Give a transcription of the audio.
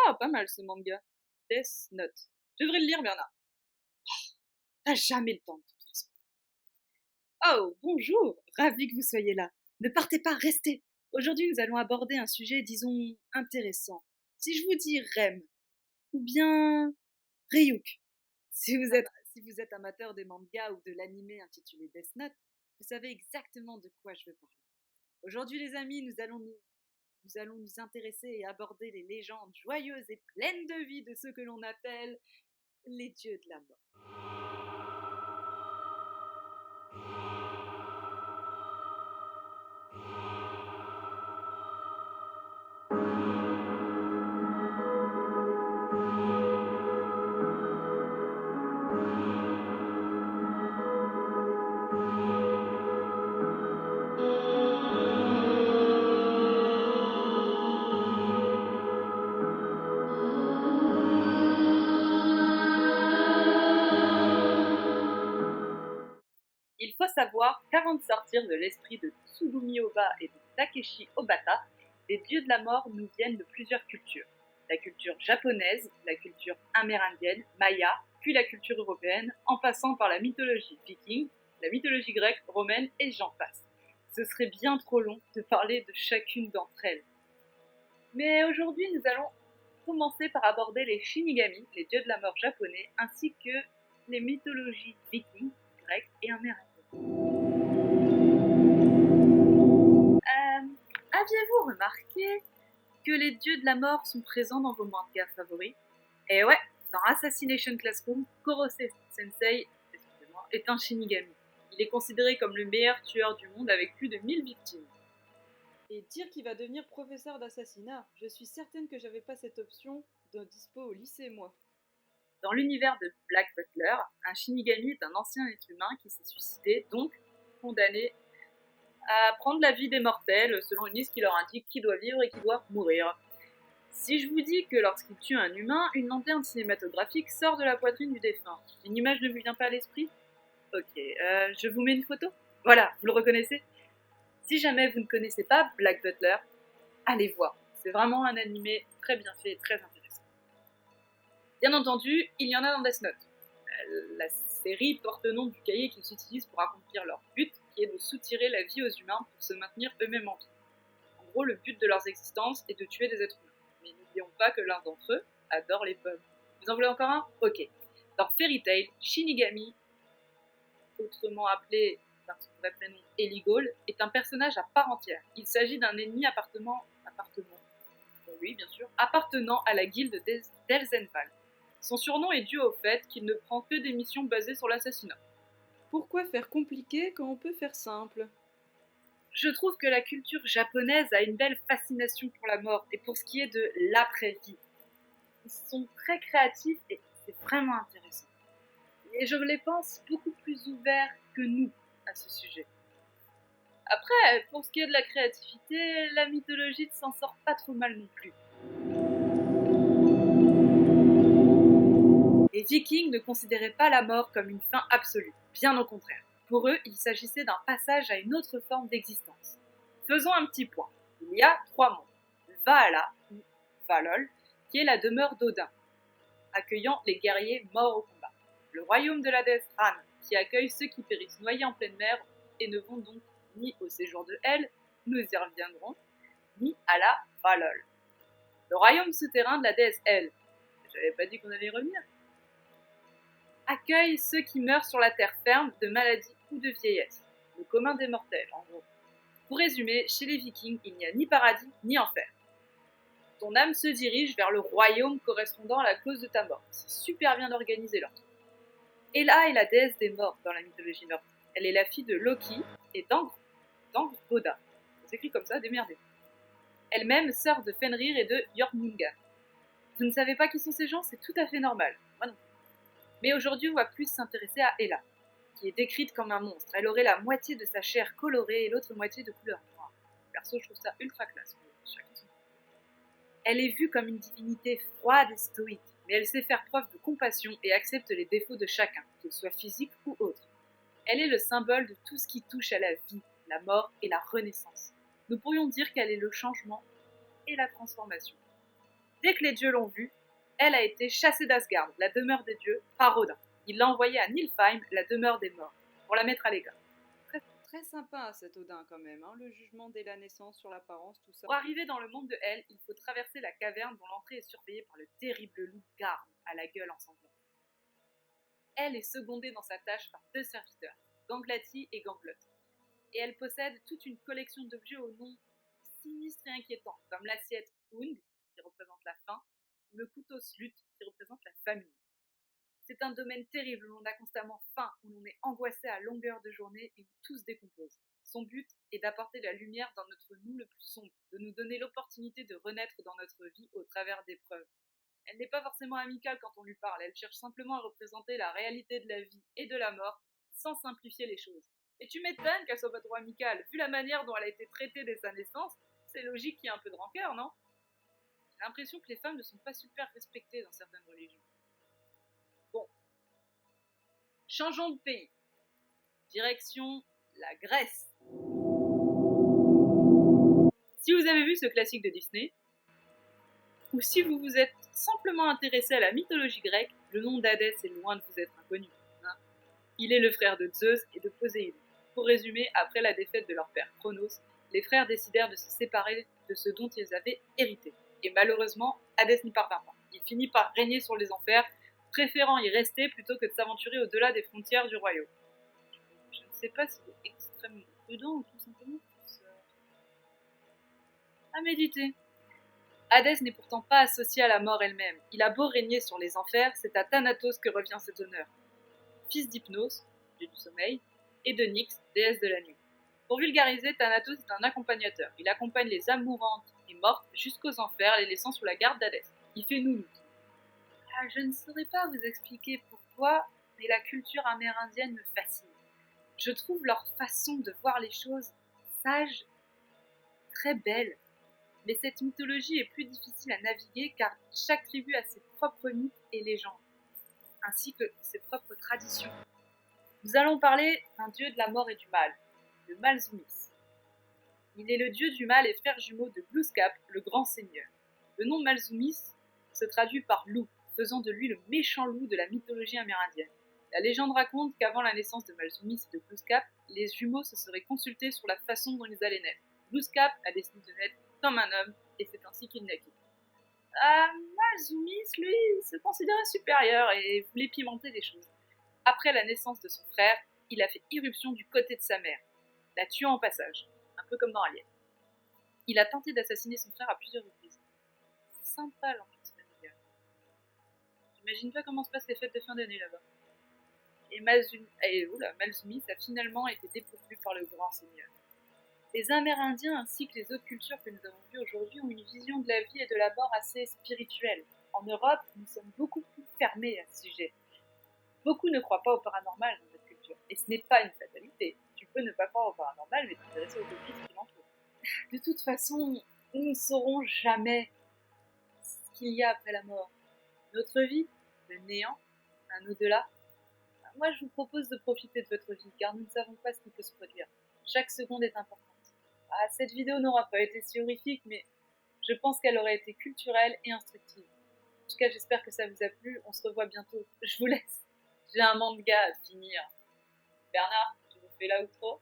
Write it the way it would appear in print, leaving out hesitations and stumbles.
Ah, pas mal ce manga. Death Note. Je devrais le lire, Bernard. T'as jamais le temps, de toute façon. Oh, bonjour. Ravi que vous soyez là. Ne partez pas, restez. Aujourd'hui, nous allons aborder un sujet, disons, intéressant. Si je vous dis Rem, ou bien Ryuk, si vous êtes amateur des mangas ou de l'anime intitulé Death Note, vous savez exactement de quoi je veux parler. Aujourd'hui, les amis, nous allons nous intéresser et aborder les légendes joyeuses et pleines de vie de ceux que l'on appelle les dieux de la mort. Il faut savoir qu'avant de sortir de l'esprit de Tsugumi Oba et de Takeshi Obata, les dieux de la mort nous viennent de plusieurs cultures. La culture japonaise, la culture amérindienne, maya, puis la culture européenne, en passant par la mythologie viking, la mythologie grecque, romaine et j'en passe. Ce serait bien trop long de parler de chacune d'entre elles. Mais aujourd'hui, nous allons commencer par aborder les Shinigami, les dieux de la mort japonais, ainsi que les mythologies vikings, grecques et amérindiennes. Aviez-vous remarqué que les dieux de la mort sont présents dans vos mangas favoris? Et ouais, dans Assassination Classroom, Kurose-sensei est un Shinigami. Il est considéré comme le meilleur tueur du monde avec plus de 1000 victimes. Et dire qu'il va devenir professeur d'assassinat, je suis certaine que j'avais pas cette option de dispo au lycée, moi. Dans l'univers de Black Butler, un Shinigami est un ancien être humain qui s'est suicidé, donc condamné à prendre la vie des mortels selon une liste qui leur indique qui doit vivre et qui doit mourir. Si je vous dis que lorsqu'il tue un humain, une lanterne cinématographique sort de la poitrine du défunt, une image ne vous vient pas à l'esprit? Ok, je vous mets une photo. Voilà, vous le reconnaissez? Si jamais vous ne connaissez pas Black Butler, allez voir. C'est vraiment un animé très bien fait et très intéressant. Bien entendu, il y en a dans Death Note. La série porte le nom du cahier qu'ils utilisent pour accomplir leur but, qui est de soutirer la vie aux humains pour se maintenir eux-mêmes en vie. En gros, le but de leurs existences est de tuer des êtres humains. Mais n'oublions pas que l'un d'entre eux adore les pommes. Vous en voulez encore un? Ok. Dans Fairy Tail, Shinigami, autrement appelé par son vrai prénom Eligol, est un personnage à part entière. Il s'agit d'un ennemi appartenant à la guilde d'Elzenval. Son surnom est dû au fait qu'il ne prend que des missions basées sur l'assassinat. Pourquoi faire compliqué quand on peut faire simple? Je trouve que la culture japonaise a une belle fascination pour la mort et pour ce qui est de l'après-vie. Ils sont très créatifs et c'est vraiment intéressant. Et je les pense beaucoup plus ouverts que nous à ce sujet. Après, pour ce qui est de la créativité, la mythologie ne s'en sort pas trop mal non plus. Les Vikings ne considéraient pas la mort comme une fin absolue, bien au contraire. Pour eux, il s'agissait d'un passage à une autre forme d'existence. Faisons un petit point. Il y a 3 mondes. Valhalla, ou Valhall, qui est la demeure d'Odin, accueillant les guerriers morts au combat. Le royaume de la déesse Ran, qui accueille ceux qui périssent noyés en pleine mer et ne vont donc ni au séjour de Hel, nous y reviendrons, ni à la Valhall. Le royaume souterrain de la déesse Hel, j'avais pas dit qu'on allait y revenir, accueille ceux qui meurent sur la terre ferme de maladie ou de vieillesse, le commun des mortels en gros. Pour résumer, chez les Vikings, il n'y a ni paradis ni enfer. Ton âme se dirige vers le royaume correspondant à la cause de ta mort. C'est super bien organisé leur truc. Hela est la déesse des morts dans la mythologie nordique. Elle est la fille de Loki et d'Angrboda. Ça s'écrit comme ça, démerdez. Elle-même sœur de Fenrir et de Jormungand. Vous ne savez pas qui sont ces gens? C'est tout à fait normal. Moi non. Mais aujourd'hui, on va plus s'intéresser à Hela, qui est décrite comme un monstre. Elle aurait la moitié de sa chair colorée et l'autre moitié de couleur noire. Perso, je trouve ça ultra classe. Elle est vue comme une divinité froide et stoïque, mais elle sait faire preuve de compassion et accepte les défauts de chacun, qu'ils soient physiques ou autres. Elle est le symbole de tout ce qui touche à la vie, la mort et la renaissance. Nous pourrions dire qu'elle est le changement et la transformation. Dès que les dieux l'ont vue, elle a été chassée d'Asgard, la demeure des dieux, par Odin. Il l'a envoyée à Niflheim, la demeure des morts, pour la mettre à l'écart. Très sympa cet Odin quand même, hein, le jugement dès la naissance sur l'apparence, tout ça. Pour arriver dans le monde de Hel, il faut traverser la caverne dont l'entrée est surveillée par le terrible loup Garm, à la gueule ensanglantée. Elle est secondée dans sa tâche par 2 serviteurs, Ganglati et Ganglot. Et elle possède toute une collection d'objets au nom sinistre et inquiétant, comme l'assiette Ung, qui représente la faim, ou le couteau Slut, qui représente la famine. C'est un domaine terrible où l'on a constamment faim, où l'on est angoissé à longueur de journée et où tout se décompose. Son but est d'apporter la lumière dans notre nous le plus sombre, de nous donner l'opportunité de renaître dans notre vie au travers d'épreuves. Elle n'est pas forcément amicale quand on lui parle, elle cherche simplement à représenter la réalité de la vie et de la mort, sans simplifier les choses. Et tu m'étonnes qu'elle soit pas trop amicale, vu la manière dont elle a été traitée dès sa naissance, c'est logique qu'il y ait un peu de rancœur, non? J'ai l'impression que les femmes ne sont pas super respectées dans certaines religions. Bon. Changeons de pays. Direction la Grèce. Si vous avez vu ce classique de Disney, ou si vous vous êtes simplement intéressé à la mythologie grecque, le nom d'Hadès est loin de vous être inconnu. Hein. Il est le frère de Zeus et de Poséidon. Pour résumer, après la défaite de leur père Cronos, les frères décidèrent de se séparer de ce dont ils avaient hérité. Et malheureusement, Hadès n'y parvint pas. Il finit par régner sur les enfers, préférant y rester plutôt que de s'aventurer au-delà des frontières du royaume. Je ne sais pas si c'est extrêmement prudent ou tout simplement à méditer. Hadès n'est pourtant pas associé à la mort elle-même. Il a beau régner sur les enfers, c'est à Thanatos que revient cet honneur. Fils d'Hypnos, dieu du sommeil, et de Nyx, déesse de la nuit. Pour vulgariser, Thanatos est un accompagnateur. Il accompagne les âmes mourantes et mortes jusqu'aux enfers, les laissant sous la garde d'Hadès. Il fait nounou. Je ne saurais pas vous expliquer pourquoi, mais la culture amérindienne me fascine. Je trouve leur façon de voir les choses sage, très belle. Mais cette mythologie est plus difficile à naviguer car chaque tribu a ses propres mythes et légendes, ainsi que ses propres traditions. Nous allons parler d'un dieu de la mort et du mal, le Malzumis. Il est le dieu du mal et frère jumeau de Glooskap, le grand seigneur. Le nom Malzumis se traduit par loup, faisant de lui le méchant loup de la mythologie amérindienne. La légende raconte qu'avant la naissance de Malzumis et de Glooskap, les jumeaux se seraient consultés sur la façon dont ils allaient naître. Glooskap a décidé de naître comme un homme, et c'est ainsi qu'il naquit. Malzumis, lui, se considérait supérieur et voulait pimenter les choses. Après la naissance de son frère, il a fait irruption du côté de sa mère, la tuant en passage, un peu comme dans Alien. Il a tenté d'assassiner son frère à plusieurs reprises. C'est sympa l'ambiance familiale. J'imagine pas comment se passent les fêtes de fin d'année là-bas. Et Malzumis a finalement été dépourvu par le grand seigneur. Les Amérindiens ainsi que les autres cultures que nous avons vues aujourd'hui ont une vision de la vie et de la mort assez spirituelle. En Europe, nous sommes beaucoup plus fermés à ce sujet. Beaucoup ne croient pas au paranormal dans notre culture. Et ce n'est pas une fatalité. Tu peux ne pas croire au paranormal, mais t'intéresser aux cauchemars qui l'entourent. De toute façon, nous ne saurons jamais ce qu'il y a après la mort. Notre vie, le néant, un au-delà. Moi, je vous propose de profiter de votre vie, car nous ne savons pas ce qui peut se produire. Chaque seconde est importante. Cette vidéo n'aura pas été si horrifique, mais je pense qu'elle aurait été culturelle et instructive. En tout cas, j'espère que ça vous a plu. On se revoit bientôt. Je vous laisse. J'ai un manga à finir. Bernard, tu nous fais l'outro ?